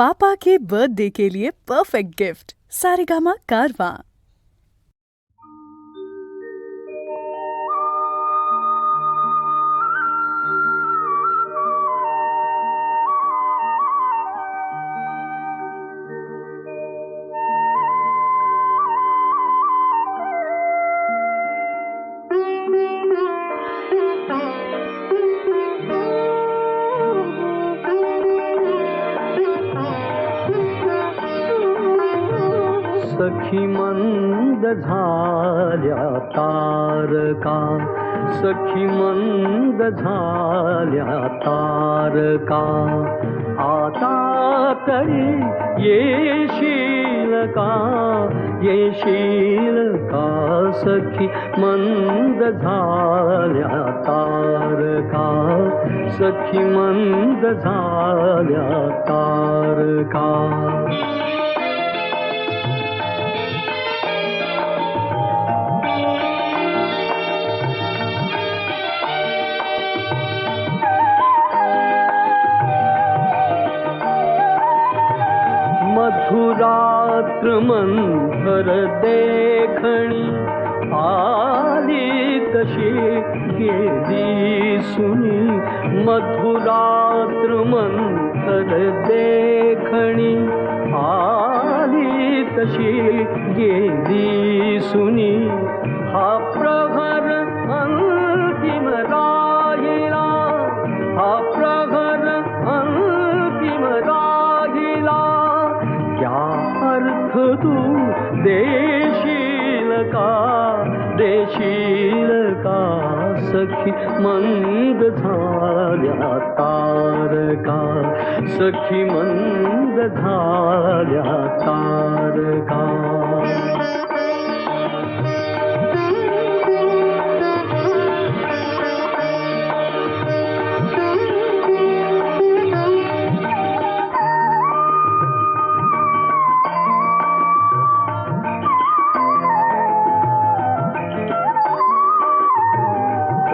पापा के birthday के लिए perfect gift Saregama कारवां। सखी मंद झाल्या तारका, सखी मंद झाल्या तारका, आता तरी येशील का, येशील का, सखी मंद झाल्या तारका, सखी मंद झाल्या तारका। मधुरात्र मंथर देखणी, आली तशी गेली सुनी, मधुरात्र मंथर देखणी, आली तशी गेली सुनी, हा प्रहर अंतिम राहिला, हा प्रहर अंतिम राहिला, क्या अर्थ तू देशील का, देशील का, सखी मंद झाल्या तारका, सखी मंद झाल्या तारका।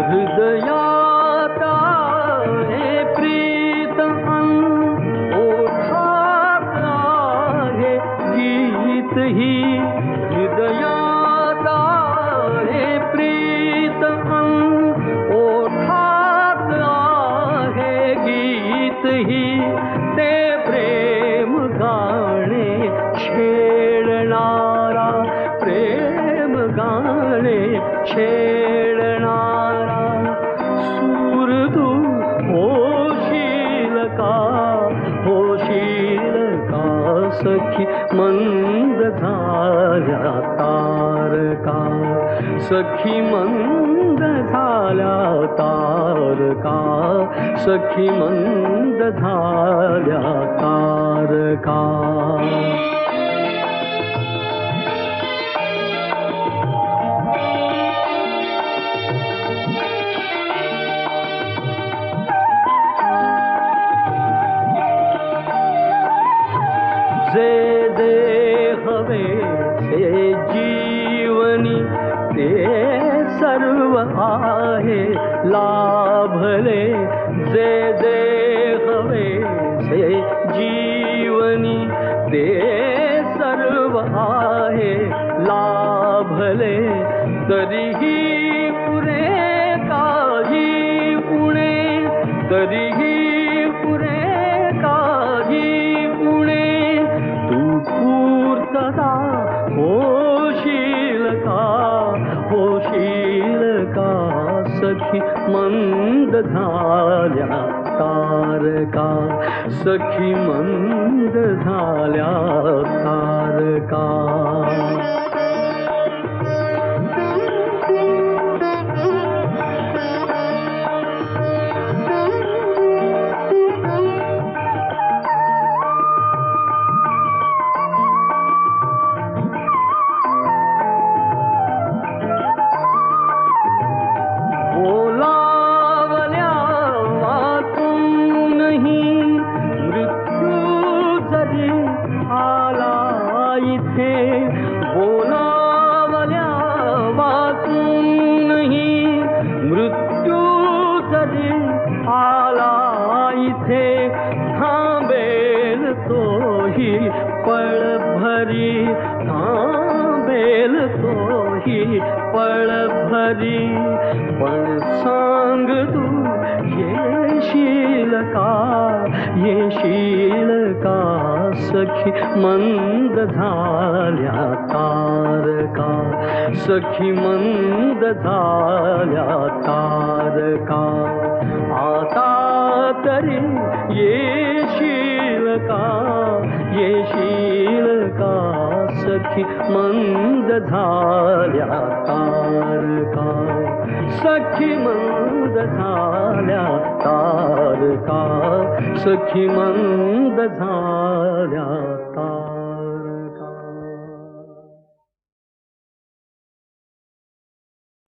हृदयात आहे प्रीत ओठात आहे गीत ही, हृदयात आहे प्रीत ओठात आहे गीत ही, ते प्रेम गाणे छेडणारा, प्रेम गाणे छेडणारा, सूर तू होशील का, होशील का, सखी मंद झाल्या तारका, सखी मंद झाल्या तारका, सखी मंद झाल्या तारका। जे जे हवे से जीवनी, ते सर्व आहे लाभले, जे जे हवे से जीवनी, ते सर्व आहे लाभले, तरीही पुरे काही उणे, तरीही पुरे काही उणे, तू पूर्तता होशील का, होशील का, सखी मंद झाल्या तारका, सखी मंद झाल्या तारका। बोलावल्या वाचूनही मृत्यू जरी आला इथे, बोलावल्या वाचूनही मृत्यू जरी आला इथे, थांबेल तो पळभरी थांबेल तोही पळभरी. पण सांग तू येशील का सखी मंद झाल्या तारका. सखी मंद झाल्या तारका. आता तरी येशील का सखी मंद झाल्या तारका. सखी मंद झाल्या तारका. सखी मंद झाल्या तारका.